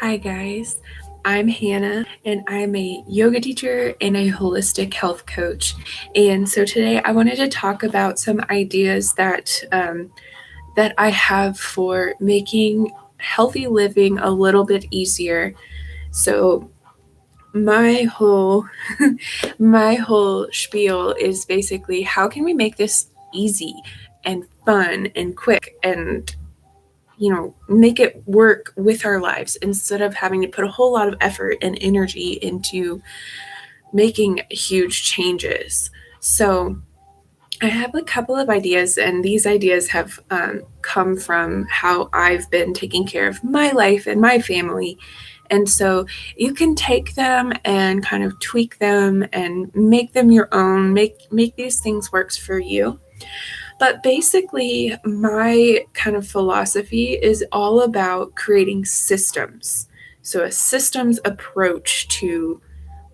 Hi, guys. I'm Hanna, and I'm a yoga teacher and a holistic health coach. And so today I wanted to talk about some ideas that I have for making healthy living a little bit easier. So my whole my whole spiel is basically how can we make this easy and fun and quick and make it work with our lives instead of having to put a whole lot of effort and energy into making huge changes. So, I have a couple of ideas, and these ideas have come from how I've been taking care of my life and my family. And so you can take them and kind of tweak them and make them your own, make these things works for you. But basically, my kind of philosophy is all about creating systems. So, a systems approach to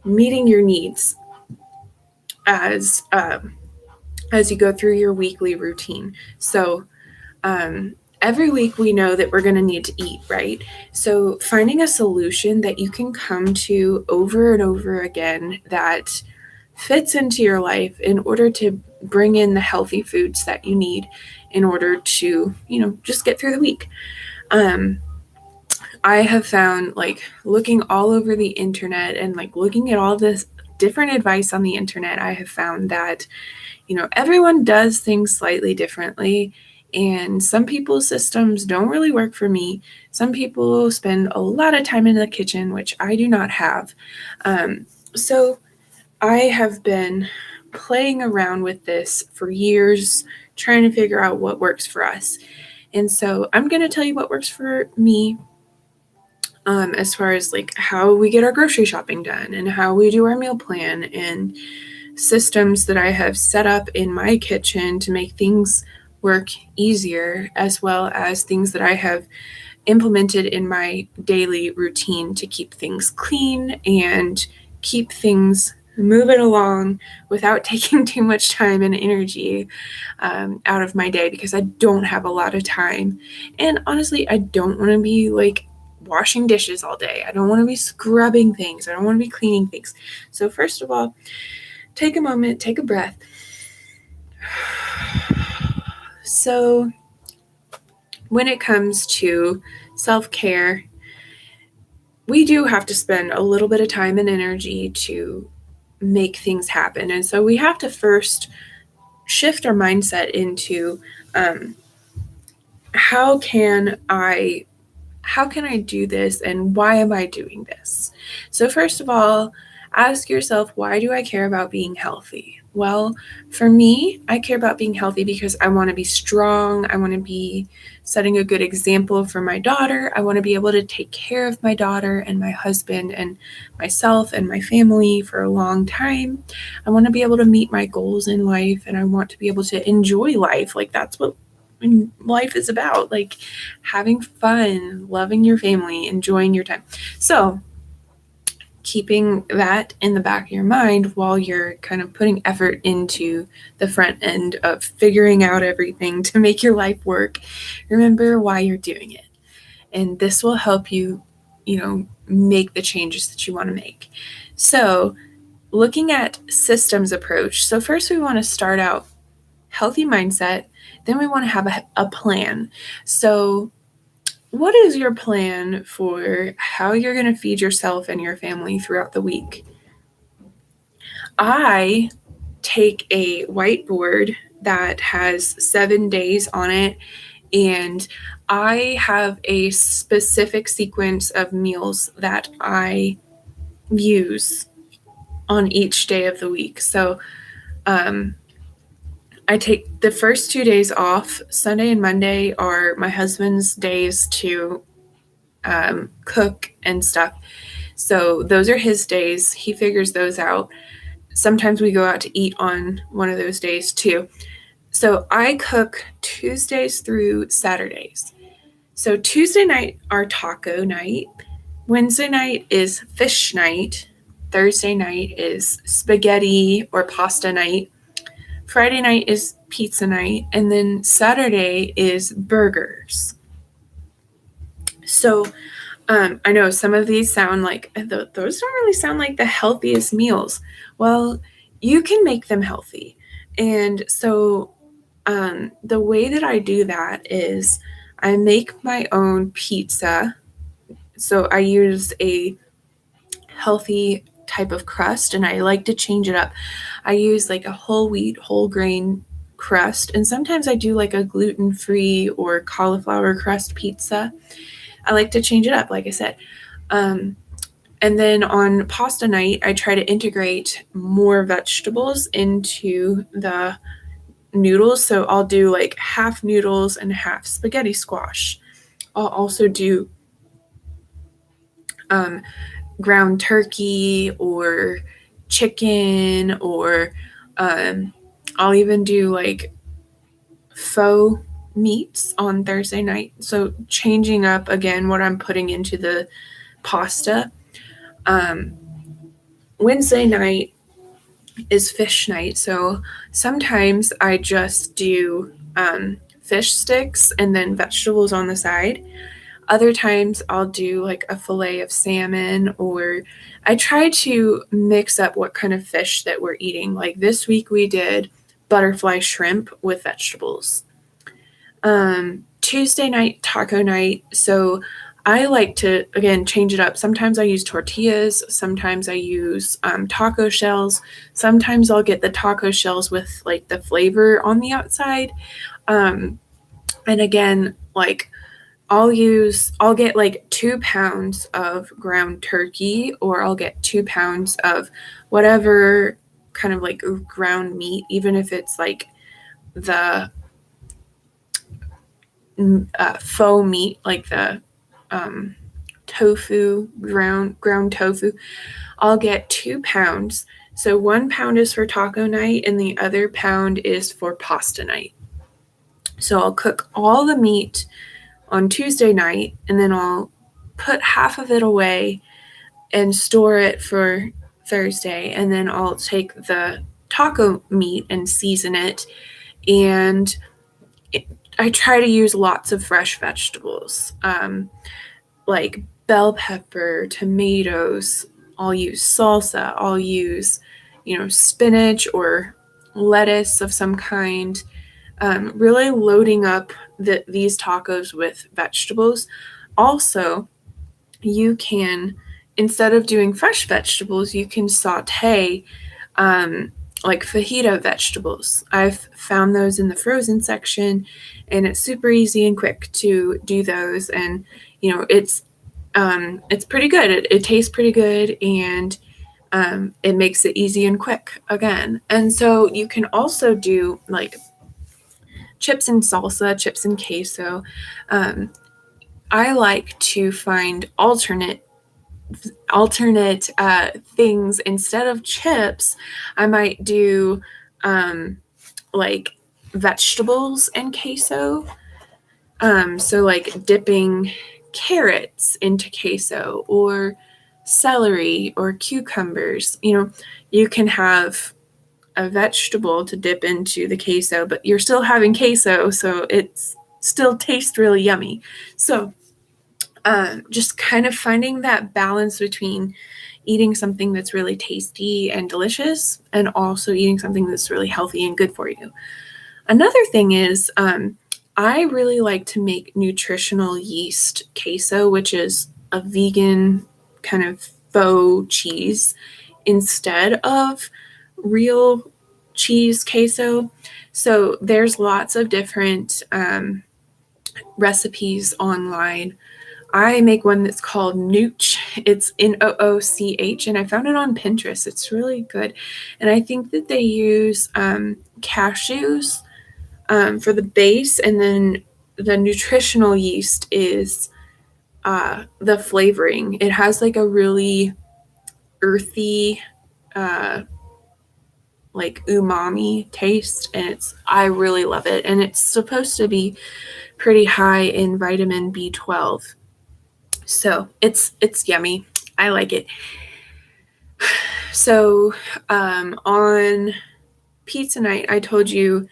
meeting your needs as as you go through your weekly routine. So, every week we know that we're going to need to eat, right? So, finding a solution that you can come to over and over again that fits into your life in order to bring in the healthy foods that you need in order to, just get through the week. Um, I have found like looking all over the internet and like looking at all this different advice on the internet, I have found that, everyone does things slightly differently. And some people's systems don't really work for me. Some people spend a lot of time in the kitchen, which I do not have. So I have been playing around with this for years, trying to figure out what works for us. And so I'm going to tell you what works for me as far as like how we get our grocery shopping done and how we do our meal plan and systems that I have set up in my kitchen to make things work easier, as well as things that I have implemented in my daily routine to keep things clean and keep things moving along without taking too much time and energy out of my day because I don't have a lot of time. And honestly, I don't want to be like washing dishes all day. I don't want to be scrubbing things. I don't want to be cleaning things. So, first of all, take a moment, take a breath. So, when it comes to self care, we do have to spend a little bit of time and energy to make things happen. And so we have to first shift our mindset into how can I do this and why am I doing this? So first of all, ask yourself, why do I care about being healthy? Well, for me, I care about being healthy because I want to be strong. I want to be setting a good example for my daughter. I want to be able to take care of my daughter and my husband and myself and my family for a long time. I want to be able to meet my goals in life and I want to be able to enjoy life. Like that's what life is about, like having fun, loving your family, enjoying your time. So, keeping that in the back of your mind while you're kind of putting effort into the front end of figuring out everything to make your life work, remember why you're doing it. And this will help you, make the changes that you want to make. So, looking at systems approach. So, first we want to start out healthy mindset, then we want to have a plan. So, what is your plan for how you're going to feed yourself and your family throughout the week? I take a whiteboard that has 7 days on it, and I have a specific sequence of meals that I use on each day of the week. So, I take the first 2 days off. Sunday and Monday are my husband's days to cook and stuff. So those are his days. He figures those out. Sometimes we go out to eat on one of those days too. So I cook Tuesdays through Saturdays. So Tuesday night are taco night. Wednesday night is fish night. Thursday night is spaghetti or pasta night. Friday night is pizza night. And then Saturday is burgers. So I know some of these sound like those don't really sound like the healthiest meals. Well, you can make them healthy. And so the way that I do that is I make my own pizza. So I use a healthy type of crust and I like to change it up. I use like a whole wheat, whole grain crust, and sometimes I do like a gluten-free or cauliflower crust pizza. I like to change it up, like I said. Um, and then on pasta night, I try to integrate more vegetables into the noodles. So I'll do like half noodles and half spaghetti squash. I'll also do um, ground turkey or chicken, or um, I'll even do like faux meats on Thursday night. So changing up again what I'm putting into the pasta. Um, Wednesday night is fish night. So sometimes I just do fish sticks and then vegetables on the side. Other times I'll do like a fillet of salmon, or I try to mix up what kind of fish that we're eating. Like this week we did butterfly shrimp with vegetables. Tuesday night, taco night. So I like to, again, change it up. Sometimes I use tortillas. Sometimes I use taco shells. Sometimes I'll get the taco shells with like the flavor on the outside. And again, like I'll get like 2 pounds of ground turkey, or I'll get 2 pounds of whatever kind of like ground meat, even if it's like the faux meat, like the tofu, ground tofu. I'll get 2 pounds. So 1 pound is for taco night, and the other pound is for pasta night. So I'll cook all the meat on Tuesday night, and then I'll put half of it away and store it for Thursday. And then I'll take the taco meat and season it. And I try to use lots of fresh vegetables, like bell pepper, tomatoes. I'll use salsa. I'll use, spinach or lettuce of some kind. Really loading up these tacos with vegetables. Also, you can, instead of doing fresh vegetables, you can saute like fajita vegetables. I've found those in the frozen section, and it's super easy and quick to do those. And it's pretty good. It tastes pretty good, and it makes it easy and quick again. And so you can also do like chips and salsa, chips and queso. I like to find alternate things. Instead of chips, I might do like vegetables and queso. So like dipping carrots into queso, or celery or cucumbers. You can have a vegetable to dip into the queso, but you're still having queso, so it's still tastes really yummy. So just kind of finding that balance between eating something that's really tasty and delicious, and also eating something that's really healthy and good for you. Another thing is, I really like to make nutritional yeast queso, which is a vegan kind of faux cheese instead of real cheese queso. So there's lots of different recipes online. I make one that's called Nooch. It's Nooch, and I found it on Pinterest. It's really good. And I think that they use cashews for the base, and then the nutritional yeast is the flavoring. It has like a really earthy, like umami taste, and I really love it. And it's supposed to be pretty high in vitamin B12. So it's yummy. I like it. So on pizza night, I told you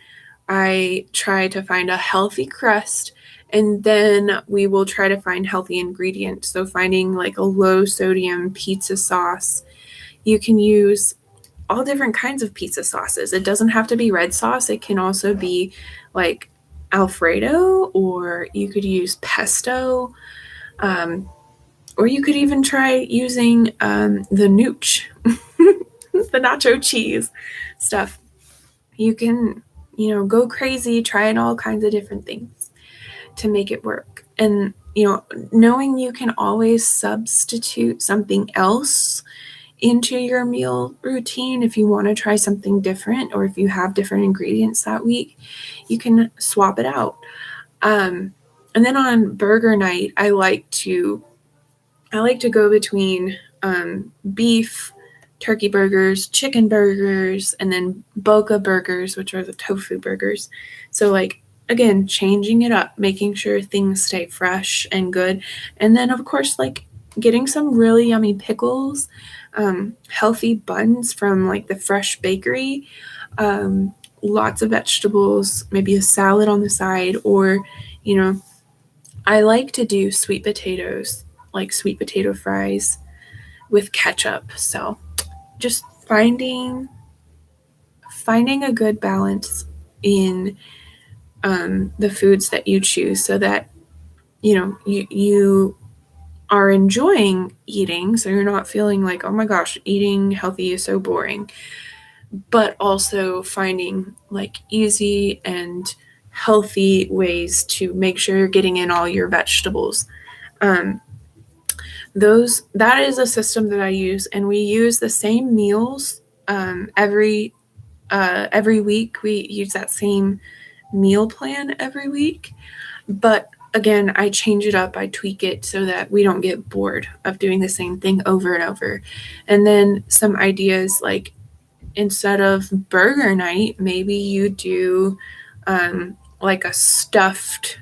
I try to find a healthy crust And then we will try to find healthy ingredients. So finding like a low sodium pizza sauce. You can use all different kinds of pizza sauces. It doesn't have to be red sauce. It can also be like Alfredo, or you could use pesto, or you could even try using the nooch, the nacho cheese stuff. You can, go crazy, trying all kinds of different things to make it work. And, knowing you can always substitute something else into your meal routine if you want to try something different, or if you have different ingredients that week, you can swap it out. And then on burger night, I like to go between beef, turkey burgers, chicken burgers, and then boca burgers, which are the tofu burgers. So like, again, changing it up, making sure things stay fresh and good. And then of course, like getting some really yummy pickles, healthy buns from like the fresh bakery, lots of vegetables, maybe a salad on the side, or, I like to do sweet potatoes, like sweet potato fries with ketchup. So just finding a good balance in the foods that you choose, so that you are enjoying eating, so you're not feeling like, oh my gosh, eating healthy is so boring, but also finding like easy and healthy ways to make sure you're getting in all your vegetables. That is a system that I use, and we use the same meals every week. We use that same meal plan every week, but again, I change it up, I tweak it so that we don't get bored of doing the same thing over and over. And then some ideas, like instead of burger night, maybe you do like a stuffed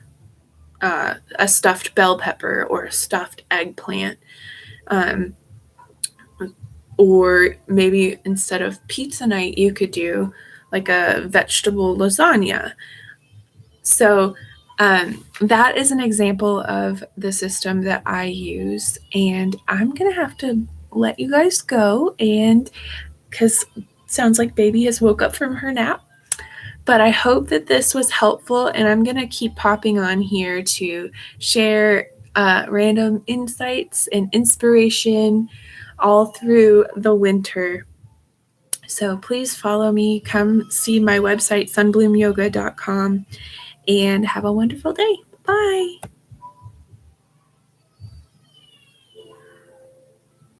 bell pepper or a stuffed eggplant. Or maybe instead of pizza night, you could do like a vegetable lasagna. So that is an example of the system that I use. And I'm going to have to let you guys go, and because sounds like baby has woke up from her nap. But I hope that this was helpful, and I'm going to keep popping on here to share random insights and inspiration all through the winter. So please follow me. Come see my website, sunbloomyoga.com, and have a wonderful day. Bye.